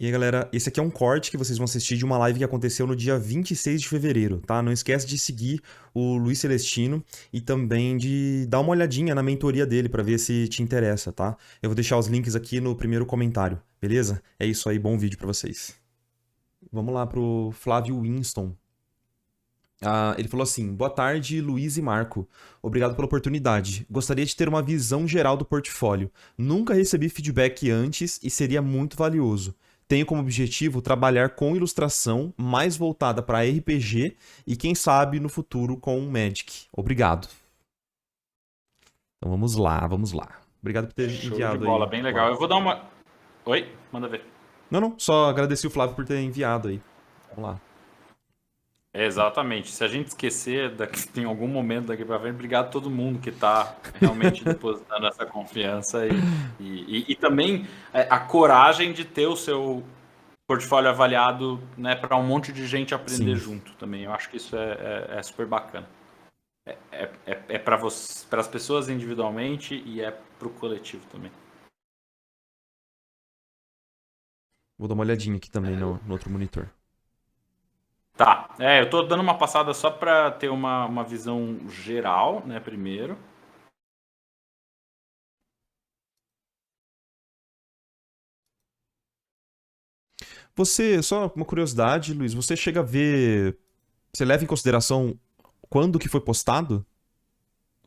E aí, galera, esse aqui é um corte que vocês vão assistir de uma live que aconteceu no dia 26 de fevereiro, tá? Não esquece de seguir o Luiz Celestino e também de dar uma olhadinha na mentoria dele pra ver se te interessa, tá? Eu vou deixar os links aqui no primeiro comentário, beleza? É isso aí, bom vídeo pra vocês. Vamos lá pro Flávio Winston. Ele falou assim: boa tarde, Luiz e Marco. Obrigado pela oportunidade. Gostaria de ter uma visão geral do portfólio. Nunca recebi feedback antes e seria muito valioso. Tenho como objetivo trabalhar com ilustração mais voltada para RPG e, quem sabe, no futuro com Magic. Obrigado. Então vamos lá, vamos lá. Obrigado por ter Show enviado de bola, aí. bem legal. Eu vou dar uma... Oi? Manda ver. Não, só agradeci o Flávio por ter enviado aí. Vamos lá. Exatamente. Se a gente esquecer em algum momento daqui para frente, obrigado a todo mundo que está realmente depositando essa confiança e também a coragem de ter o seu portfólio avaliado, né, para um monte de gente aprender Sim. junto também. Eu acho que isso é super bacana. É para as pessoas individualmente e é para o coletivo também. Vou dar uma olhadinha aqui também no outro monitor. Tá, eu tô dando uma passada só para ter uma visão geral, né, primeiro. Você, só uma curiosidade, Luiz, você chega a ver, você leva em consideração quando que foi postado?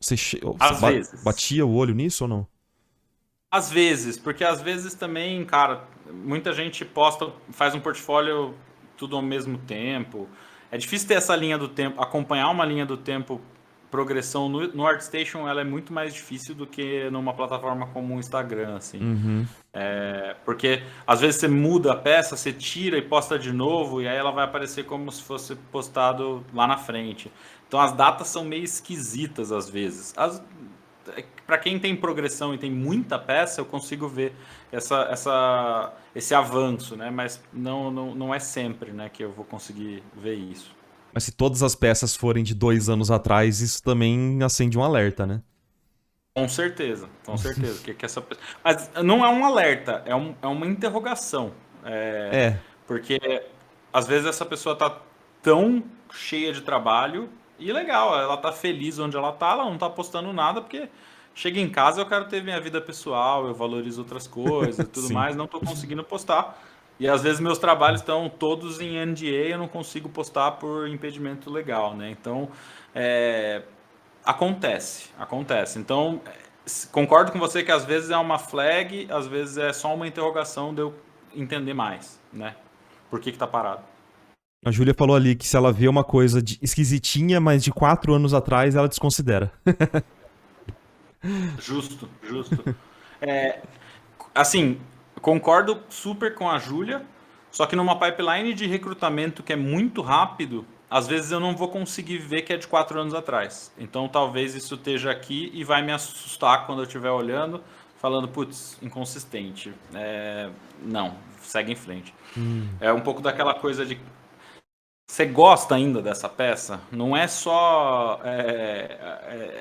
Você Às vezes. batia o olho nisso ou não? Às vezes, porque às vezes também, cara, muita gente posta, faz um portfólio tudo ao mesmo tempo. É difícil ter essa linha do tempo, acompanhar uma linha do tempo, progressão no ArtStation, ela é muito mais difícil do que numa plataforma como o Instagram, assim. Uhum. Porque às vezes você muda a peça, você tira e posta de novo, e aí ela vai aparecer como se fosse postado lá na frente. Então as datas são meio esquisitas às vezes. Para quem tem progressão e tem muita peça, eu consigo ver esse avanço, né? Mas não é sempre, né, que eu vou conseguir ver isso. Mas se todas as peças forem de 2 anos atrás, isso também acende um alerta, né? Com certeza, com certeza. Mas não é um alerta, é uma interrogação. É, Porque às vezes essa pessoa tá tão cheia de trabalho e legal, ela tá feliz onde ela não tá postando nada porque chega em casa eu quero ter minha vida pessoal, eu valorizo outras coisas e tudo sim. mais, não tô conseguindo postar. E às vezes meus trabalhos estão todos em NDA, eu não consigo postar por impedimento legal, né? Então, acontece. Então, concordo com você que às vezes é uma flag, às vezes é só uma interrogação de eu entender mais, né? Por que tá parado? A Júlia falou ali que se ela vê uma coisa esquisitinha, mas de 4 anos atrás, ela desconsidera. Justo, justo. Assim, concordo super com a Júlia, só que numa pipeline de recrutamento que é muito rápido, às vezes eu não vou conseguir ver que é de 4 anos atrás. Então talvez isso esteja aqui e vai me assustar quando eu estiver olhando, falando, putz, inconsistente. Não, segue em frente. É um pouco daquela coisa de você gosta ainda dessa peça? Não é só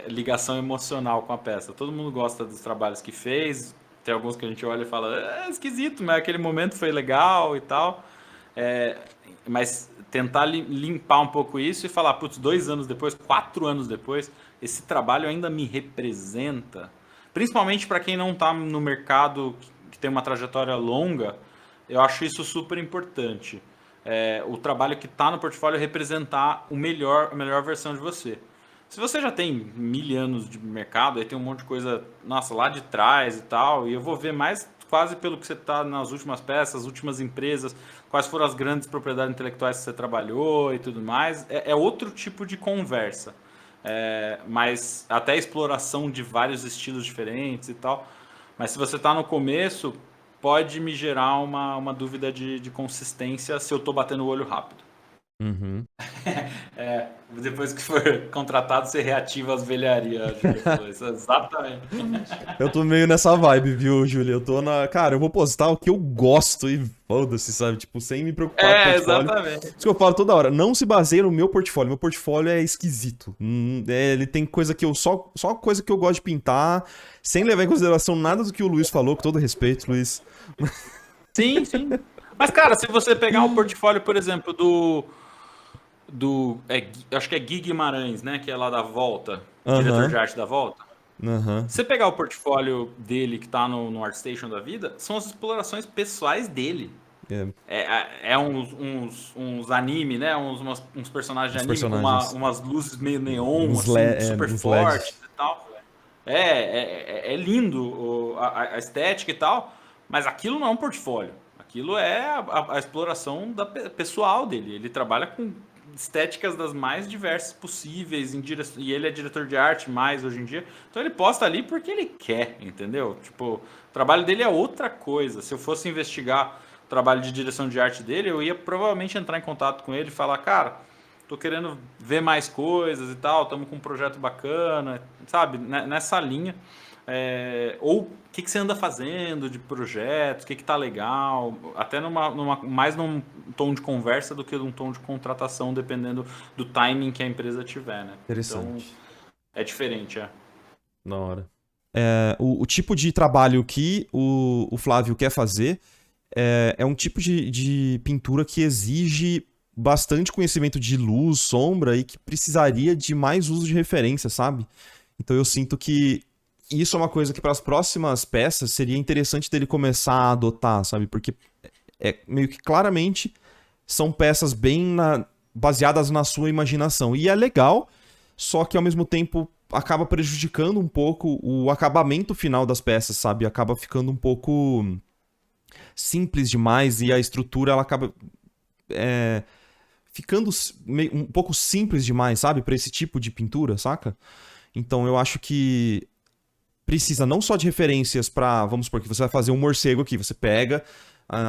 ligação emocional com a peça. Todo mundo gosta dos trabalhos que fez. Tem alguns que a gente olha e fala, é esquisito, mas aquele momento foi legal e tal. Mas tentar limpar um pouco isso e falar, putz, 2 anos depois, 4 anos depois, esse trabalho ainda me representa. Principalmente para quem não está no mercado, que tem uma trajetória longa, eu acho isso super importante. O trabalho que está no portfólio representar a melhor versão de você. Se você já tem 1.000 anos de mercado, aí tem um monte de coisa, nossa, lá de trás e tal, e eu vou ver mais quase pelo que você está nas últimas peças, as últimas empresas, quais foram as grandes propriedades intelectuais que você trabalhou e tudo mais. É outro tipo de conversa. Mas até a exploração de vários estilos diferentes e tal. Mas se você está no começo, pode me gerar uma dúvida de consistência se eu estou batendo o olho rápido. Uhum. Depois que for contratado, você reativa as velharias. Exatamente. Eu tô meio nessa vibe, viu, Júlia? Eu tô na. Cara, eu vou postar o que eu gosto e foda-se, sabe? Tipo, sem me preocupar com o portfólio. Exatamente. Isso que eu falo toda hora. Não se baseia no meu portfólio. Meu portfólio é esquisito. Ele tem coisa que eu. Só coisa que eu gosto de pintar, sem levar em consideração nada do que o Luiz falou, com todo respeito, Luiz. Sim, sim. Mas, cara, se você pegar o portfólio, por exemplo, acho que é Gui Guimarães, né? Que é lá da Volta, diretor de Aham, arte da Volta. aham. Se você pegar o portfolio dele que tá no ArtStation da vida, são as explorações pessoais dele. É, É uns anime, né? Uns personagens de os anime com personagens. umas luzes meio neon, assim, super Uns fortes LED. e tal. É lindo a estética e tal, mas aquilo não é um portfólio. Aquilo é a exploração pessoal dele. Ele trabalha com estéticas das mais diversas possíveis e ele é diretor de arte mais hoje em dia. Então ele posta ali porque ele quer, entendeu? Tipo, o trabalho dele é outra coisa. Se eu fosse investigar o trabalho de direção de arte dele, eu ia provavelmente entrar em contato com ele e falar, cara, tô querendo ver mais coisas e tal, estamos com um projeto bacana, sabe? Nessa linha. Ou o que você anda fazendo de projetos, o que tá legal, até mais num tom de conversa do que num tom de contratação, dependendo do timing que a empresa tiver, né? Então, Interessante. é diferente, é. Na hora. O tipo de trabalho que o Flávio quer fazer é um tipo de pintura que exige bastante conhecimento de luz, sombra e que precisaria de mais uso de referência, sabe? Então eu sinto que isso é uma coisa que para as próximas peças seria interessante dele começar a adotar, sabe? Porque meio que claramente são peças baseadas na sua imaginação. E é legal, só que ao mesmo tempo acaba prejudicando um pouco o acabamento final das peças, sabe? Acaba ficando um pouco simples demais e a estrutura ela acaba ficando um pouco simples demais, sabe? Para esse tipo de pintura, saca? Então eu acho que precisa não só de referências para, vamos supor que você vai fazer um morcego aqui, você pega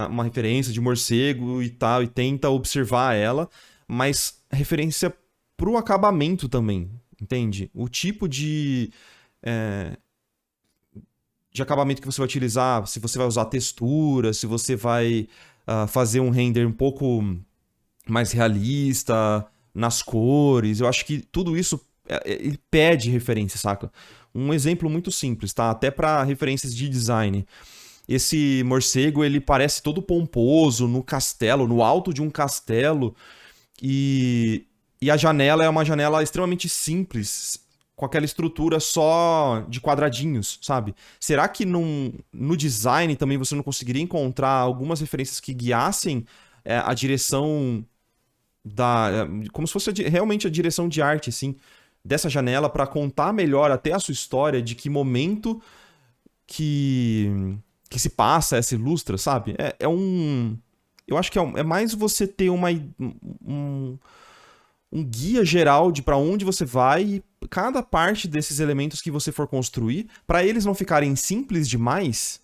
uma referência de morcego e tal e tenta observar ela, mas referência pro acabamento também, entende? O tipo de acabamento que você vai utilizar, se você vai usar textura, se você vai fazer um render um pouco mais realista nas cores, eu acho que tudo isso ele pede referência, saca? Um exemplo muito simples, tá? Até para referências de design. Esse morcego, ele parece todo pomposo no castelo, no alto de um castelo, e a janela é uma janela extremamente simples, com aquela estrutura só de quadradinhos, sabe? Será que no design também você não conseguiria encontrar algumas referências que guiassem a direção como se fosse realmente a direção de arte, assim, dessa janela para contar melhor até a sua história de que momento que, que se passa essa ilustra, sabe? Eu acho que é mais você ter um, um guia geral de para onde você vai e cada parte desses elementos que você for construir, para eles não ficarem simples demais,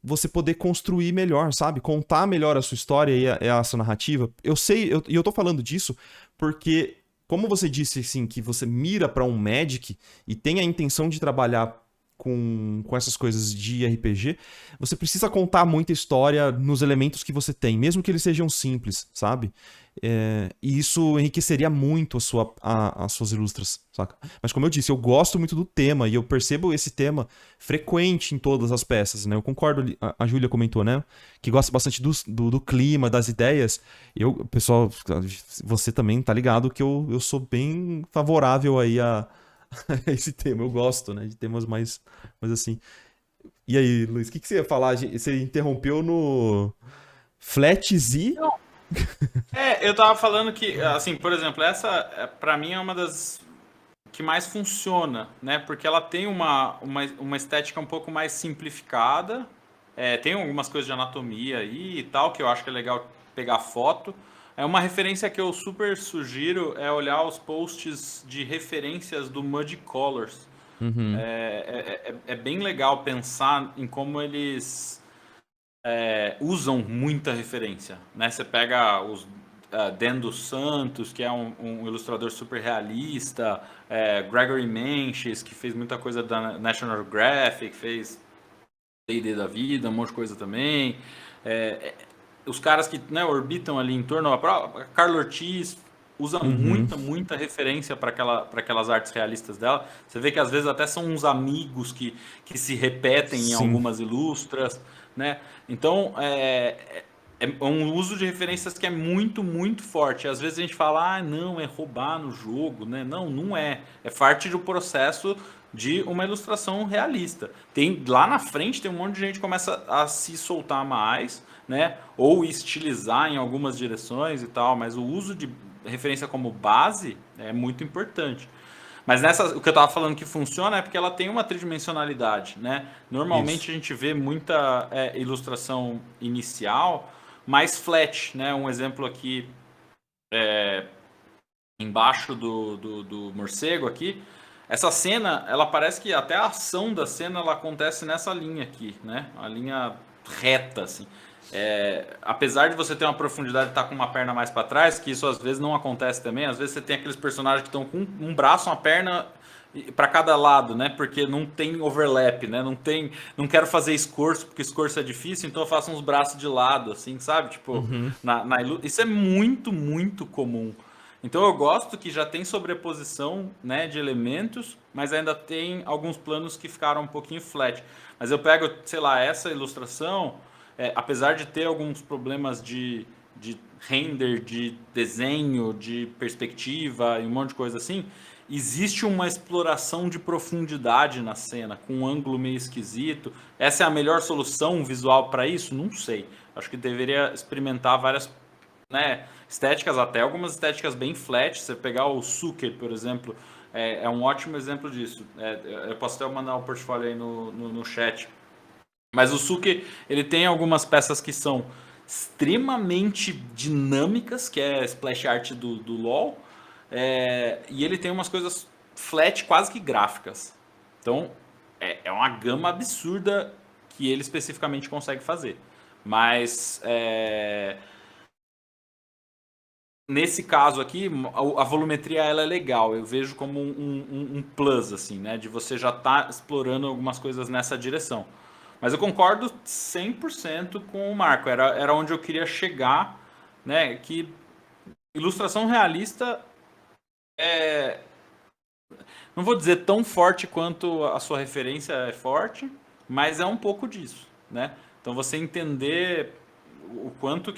você poder construir melhor, sabe? Contar melhor a sua história e a sua narrativa. Eu sei, e eu tô falando disso porque, como você disse, assim, que você mira para um Magic e tem a intenção de trabalhar com essas coisas de RPG, você precisa contar muita história nos elementos que você tem, mesmo que eles sejam simples, sabe? E isso enriqueceria muito as suas ilustras, saca? Mas como eu disse, eu gosto muito do tema e eu percebo esse tema frequente em todas as peças, né? Eu concordo, a Júlia comentou, né? Que gosta bastante do clima, das ideias. Pessoal, você também tá ligado que eu sou bem favorável aí a esse tema. Eu gosto, né? De temas mais assim. E aí, Luiz, o que você ia falar? Você interrompeu no Flat Z? Eu tava falando que, assim, por exemplo, essa, pra mim, é uma das que mais funciona, né? Porque ela tem uma estética um pouco mais simplificada. Tem algumas coisas de anatomia aí e tal, que eu acho que é legal pegar foto. Uma referência que eu super sugiro é olhar os posts de referências do Muddy Colors. Uhum. É bem legal pensar em como eles usam muita referência, né? Você pega os Dan dos Santos, que é um ilustrador super realista, Gregory Menches, que fez muita coisa da National Graphic, fez D&D da vida, um monte de coisa também. Os caras que, né, orbitam ali em torno, a Carla Ortiz usa Uhum. muita referência para aquelas artes realistas dela. Você vê que às vezes até são uns amigos que se repetem em Sim. algumas ilustras, né? Então, é um uso de referências que é muito, muito forte. Às vezes a gente fala, ah, não, é roubar no jogo, né? Não, não é. É parte do processo de uma ilustração realista. Tem lá na frente tem um monte de gente que começa a se soltar mais, né? Ou estilizar em algumas direções e tal, mas o uso de referência como base é muito importante. Mas o que eu estava falando que funciona é porque ela tem uma tridimensionalidade, né? Normalmente Isso. a gente vê muita ilustração inicial mais flat, né? Um exemplo aqui embaixo do morcego aqui. Essa cena, ela parece que até a ação da cena ela acontece nessa linha aqui, né? A linha reta, assim. Apesar de você ter uma profundidade e estar com uma perna mais para trás, que isso às vezes não acontece também, às vezes você tem aqueles personagens que estão com um braço, uma perna para cada lado, né? Porque não tem overlap, né? Não quero fazer escorço porque escorço é difícil, então eu faço uns braços de lado, assim, sabe? Tipo, Uhum. isso é muito, muito comum. Então eu gosto que já tem sobreposição, né, de elementos, mas ainda tem alguns planos que ficaram um pouquinho flat. Mas eu pego, sei lá, essa ilustração, apesar de ter alguns problemas de render, de desenho, de perspectiva e um monte de coisa assim, existe uma exploração de profundidade na cena, com um ângulo meio esquisito. Essa é a melhor solução visual para isso? Não sei. Acho que deveria experimentar várias, né, estéticas, até algumas estéticas bem flat. Você pegar o Suker, por exemplo, é um ótimo exemplo disso. Eu posso até mandar o portfólio aí no chat. Mas o Suker, ele tem algumas peças que são extremamente dinâmicas, que é splash art do LoL, e ele tem umas coisas flat, quase que gráficas. Então, é uma gama absurda que ele especificamente consegue fazer. Mas, nesse caso aqui, a volumetria ela é legal. Eu vejo como um plus, assim, né? De você já estar explorando algumas coisas nessa direção. Mas eu concordo 100% com o Marco. Era onde eu queria chegar, né? Que ilustração realista é, não vou dizer tão forte quanto a sua referência é forte, mas é um pouco disso, né? Então você entender o quanto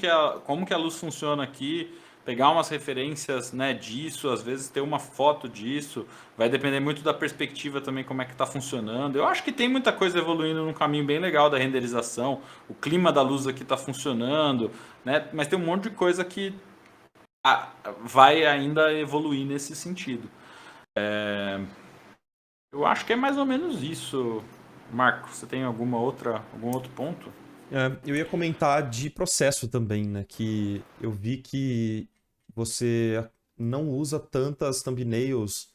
como que a luz funciona aqui, pegar umas referências, né, disso, às vezes ter uma foto disso, vai depender muito da perspectiva também como é que está funcionando. Eu acho que tem muita coisa evoluindo num caminho bem legal da renderização, o clima da luz aqui está funcionando, né? Mas tem um monte de coisa que vai ainda evoluir nesse sentido. Eu acho que é mais ou menos isso. Marco, você tem algum outro ponto? Eu ia comentar de processo também, né? Que eu vi que você não usa tantas thumbnails.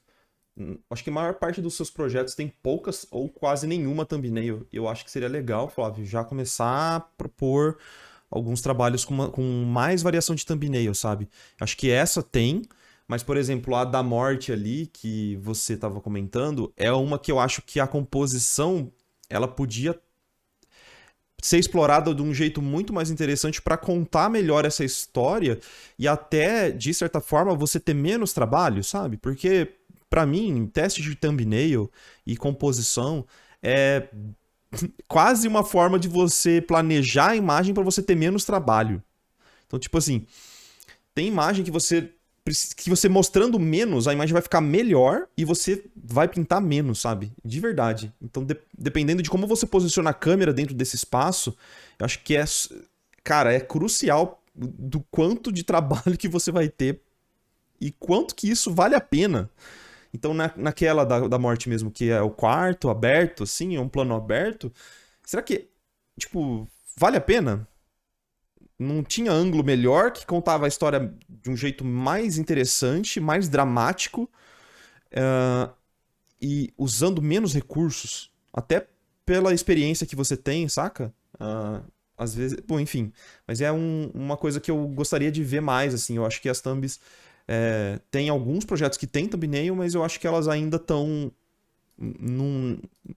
Acho que a maior parte dos seus projetos tem poucas ou quase nenhuma thumbnail. Eu acho que seria legal, Flávio, já começar a propor alguns trabalhos com mais variação de thumbnail, sabe? Acho que essa tem, mas, por exemplo, a da morte ali, que você estava comentando, é uma que eu acho que a composição ela podia ser explorada de um jeito muito mais interessante para contar melhor essa história e até, de certa forma, você ter menos trabalho, sabe? Porque, para mim, teste de thumbnail e composição é quase uma forma de você planejar a imagem para você ter menos trabalho. Então, tipo assim, tem imagem que você mostrando menos, a imagem vai ficar melhor e você vai pintar menos, sabe? De verdade. Então, dependendo de como você posiciona a câmera dentro desse espaço, eu acho que cara, é crucial do quanto de trabalho que você vai ter e quanto que isso vale a pena. Então, naquela da morte mesmo, que é o quarto aberto, assim, é um plano aberto, será que, tipo, vale a pena? Não tinha ângulo melhor que contava a história de um jeito mais interessante, mais dramático e usando menos recursos, até pela experiência que você tem, saca? Às vezes, bom, enfim, mas é uma coisa que eu gostaria de ver mais, assim, eu acho que as thumbs tem alguns projetos que tem thumbnail, mas eu acho que elas ainda estão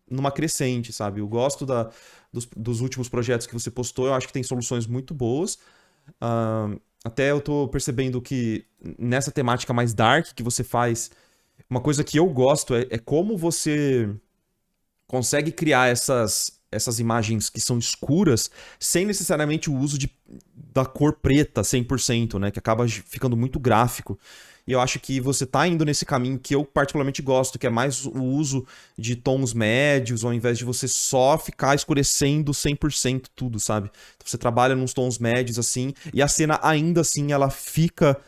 numa crescente, sabe? Eu gosto dos últimos projetos que você postou, eu acho que tem soluções muito boas. Até eu tô percebendo que nessa temática mais dark que você faz, uma coisa que eu gosto é como você consegue criar essas imagens que são escuras sem necessariamente o uso da cor preta 100%, né? Que acaba ficando muito gráfico. E eu acho que você tá indo nesse caminho que eu particularmente gosto, que é mais o uso de tons médios, ao invés de você só ficar escurecendo 100% tudo, sabe? Então você trabalha nos tons médios assim, e a cena ainda assim ela fica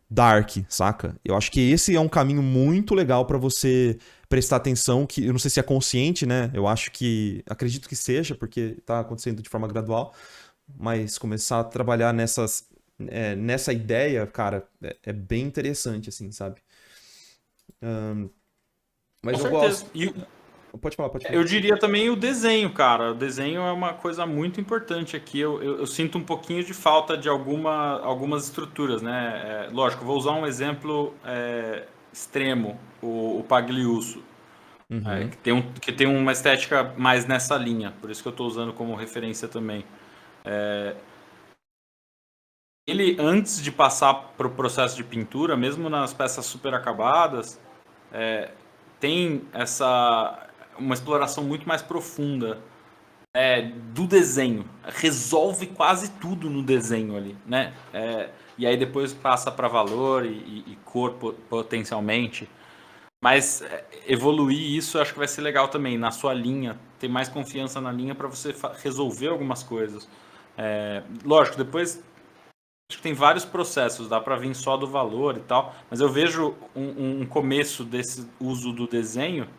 dark, saca? Eu acho que esse é um caminho muito legal pra você prestar atenção, que eu não sei se é consciente, né? Eu acho que, acredito que seja, porque tá acontecendo de forma gradual, mas começar a trabalhar nessa ideia, cara, é bem interessante, assim, sabe? Com Mas eu certeza. gosto. E Pode falar, pode falar. eu diria também o desenho, cara. O desenho é uma coisa muito importante aqui. Eu sinto um pouquinho de falta de algumas estruturas, né? Lógico, vou usar um exemplo extremo, o Pagliusso, Uhum, que tem uma estética mais nessa linha. Por isso que eu estou usando como referência também. Ele, antes de passar para o processo de pintura, mesmo nas peças super acabadas, tem uma exploração muito mais profunda do desenho. Resolve quase tudo no desenho ali, né? E aí depois passa para valor e cor potencialmente. Mas evoluir isso eu acho que vai ser legal também, na sua linha, ter mais confiança na linha para você resolver algumas coisas. Lógico, depois acho que tem vários processos, dá para vir só do valor e tal, mas eu vejo um começo desse uso do desenho,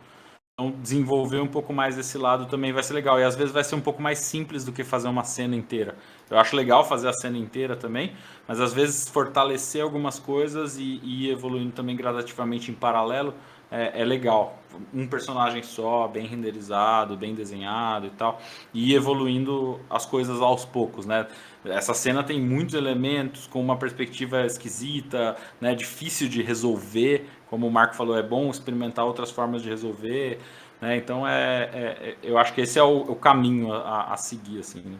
então desenvolver um pouco mais esse lado também vai ser legal. E às vezes vai ser um pouco mais simples do que fazer uma cena inteira. Eu acho legal fazer a cena inteira também, mas às vezes fortalecer algumas coisas e ir evoluindo também gradativamente em paralelo é legal. Um personagem só, bem renderizado, bem desenhado e tal, e ir evoluindo as coisas aos poucos, né? Essa cena tem muitos elementos com uma perspectiva esquisita, né? Difícil de resolver. Como o Marco falou, é bom experimentar outras formas de resolver, né? Então eu acho que esse é o caminho a seguir, assim, né?